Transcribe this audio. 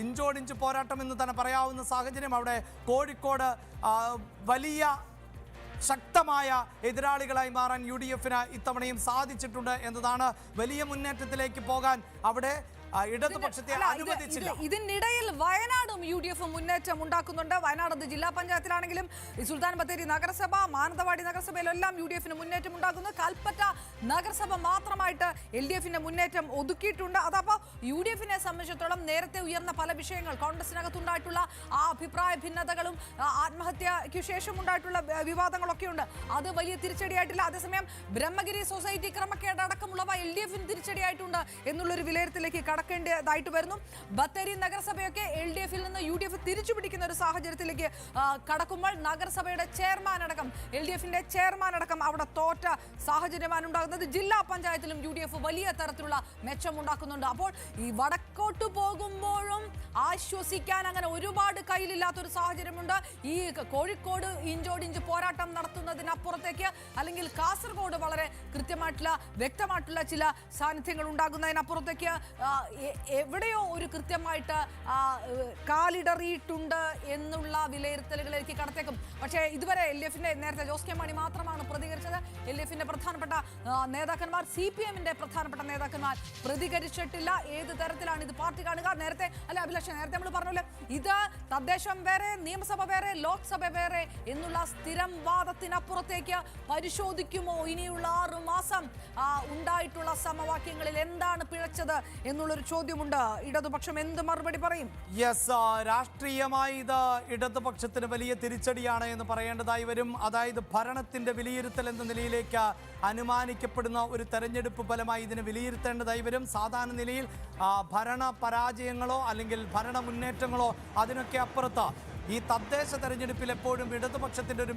ഇഞ്ചോടിഞ്ച് പോരാട്ടം എന്ന് തന്നെ പറയാവുന്ന സാഹചര്യം. അവിടെ കോഴിക്കോട് വലിയ ശക്തമായ എതിരാളികളായി മാറാൻ UDF-ന് ഇത്തവണയും സാധിച്ചിട്ടുണ്ട് എന്നതാണ്. വലിയ മുന്നേറ്റത്തിലേക്ക് പോകാൻ അവിടെ ഇടതുപക്ഷത്തെ അനുവദിച്ചില്ല. ഇതിനിടയിൽ വയനാടും UDF മുന്നേറ്റം ഉണ്ടാക്കുന്നുണ്ട്. വയനാട് ജില്ലാ പഞ്ചായത്തിലാണെങ്കിലും സുൽത്താൻ ബത്തേരി നഗരസഭ, മാനന്തവാടി നഗരസഭയിലെല്ലാം UDF-ന് മുന്നേറ്റം ഉണ്ടാക്കുന്നു. കൽപ്പറ്റ നഗരസഭ മാത്രമായിട്ട് LDF-ന്റെ മുന്നേറ്റം ഒതുക്കിയിട്ടുണ്ട്. അതപ്പോൾ UDF-നെ സംബന്ധിച്ചിടത്തോളം നേരത്തെ ഉയർന്ന പല വിഷയങ്ങൾ, കോൺഗ്രസിനകത്തുണ്ടായിട്ടുള്ള ആ അഭിപ്രായ ഭിന്നതകളും ആത്മഹത്യയ്ക്ക് ശേഷം ഉണ്ടായിട്ടുള്ള വിവാദങ്ങളൊക്കെ ഉണ്ട്. അത് വലിയ തിരിച്ചടിയായിട്ടില്ല. അതേസമയം ബ്രഹ്മഗിരി സൊസൈറ്റി ക്രമക്കേട് അടക്കമുള്ളവ LDF-ന് തിരിച്ചടിയായിട്ടുണ്ട് എന്നുള്ളൊരു വിലയിരുത്തലേക്ക് കടക്കേണ്ടതായിട്ട് വരുന്നു. ബത്തേരി നഗരസഭയൊക്കെ LDF-ൽ നിന്ന് UDF തിരിച്ചു പിടിക്കുന്ന ഒരു സാഹചര്യത്തിലേക്ക് കടക്കുമ്പോൾ നഗരസഭയുടെ ചെയർമാൻ അടക്കം, LDF-ന്റെ ചെയർമാൻ അടക്കം അവിടെ തോറ്റ സാഹചര്യമാണ് ഉണ്ടാകുന്നത്. ജില്ലാ പഞ്ചായത്തിലും UDF വലിയ തരത്തിലുള്ള മെച്ചമുണ്ടാക്കുന്നുണ്ട്. അപ്പോൾ ഈ വടക്കോട്ട് പോകുമ്പോഴും ആശ്വസിക്കാൻ അങ്ങനെ ഒരുപാട് കയ്യിലില്ലാത്തൊരു സാഹചര്യമുണ്ട്. ഈ കോഴിക്കോട് ഇഞ്ചോടിഞ്ച് പോരാട്ടം നടത്തുന്നതിനപ്പുറത്തേക്ക്, അല്ലെങ്കിൽ കാസർഗോഡ് വളരെ കൃത്യമായിട്ടുള്ള വ്യക്തമായിട്ടുള്ള ചില സാന്നിധ്യങ്ങൾ ഉണ്ടാകുന്നതിനപ്പുറത്തേക്ക് എവിടെയോ ഒരു കൃത്യമായിട്ട് കാലിടറിയിട്ടുണ്ട് എന്നുള്ള വിലയിരുത്തലുകളിലേക്ക് കടത്തേക്കും. പക്ഷേ ഇതുവരെ LDF-ന്റെ നേരത്തെ ജോസ് കെ മാണി മാത്രമാണ് പ്രതികരിച്ചത്. LDF-ന്റെ പ്രധാനപ്പെട്ട നേതാക്കന്മാർ, CPM-ന്റെ പ്രധാനപ്പെട്ട നേതാക്കന്മാർ പ്രതികരിച്ചിട്ടില്ല. ഏത് തരത്തിലാണ് ഇത് പാർട്ടി കാണുക? നേരത്തെ അഭിലാഷ്, നേരത്തെ നമ്മൾ പറഞ്ഞല്ലോ, ഇത് തദ്ദേശം വേറെ, നിയമസഭ വേറെ, ലോക്സഭ വേറെ എന്നുള്ള സ്ഥിരം വാദത്തിനപ്പുറത്തേക്ക് പരിശോധിക്കുമോ ഇനിയുള്ള 6 മാസം ഉണ്ടായിട്ടുള്ള സമവാക്യങ്ങളിൽ എന്താണ് പിഴച്ചത് എന്നുള്ളൊരു ചോദ്യമുണ്ട്. ഇടതുപക്ഷം എന്ത് മറുപടി പറയും? രാഷ്ട്രീയമായി ഇത് ഇടതുപക്ഷത്തിന് വലിയ തിരിച്ചടിയാണ് എന്ന് പറയേണ്ടതായി വരും. അതായത് ഭരണത്തിന്റെ വിലയിരുത്തൽ എന്ന നിലയിലേക്ക് അനുമാനിക്കപ്പെടുന്ന ഒരു തെരഞ്ഞെടുപ്പ് ഫലമായി ഇതിനെ വിലയിരുത്തേണ്ടതായി വരും. സാധാരണ നിലയിൽ ഭരണ പരാജയങ്ങളോ അല്ലെങ്കിൽ ഭരണ മുന്നേറ്റങ്ങളോ അതിനൊക്കെ അപ്പുറത്ത് ഈ തദ്ദേശ തെരഞ്ഞെടുപ്പിൽ എപ്പോഴും ഇടതുപക്ഷത്തിന്റെ ഒരു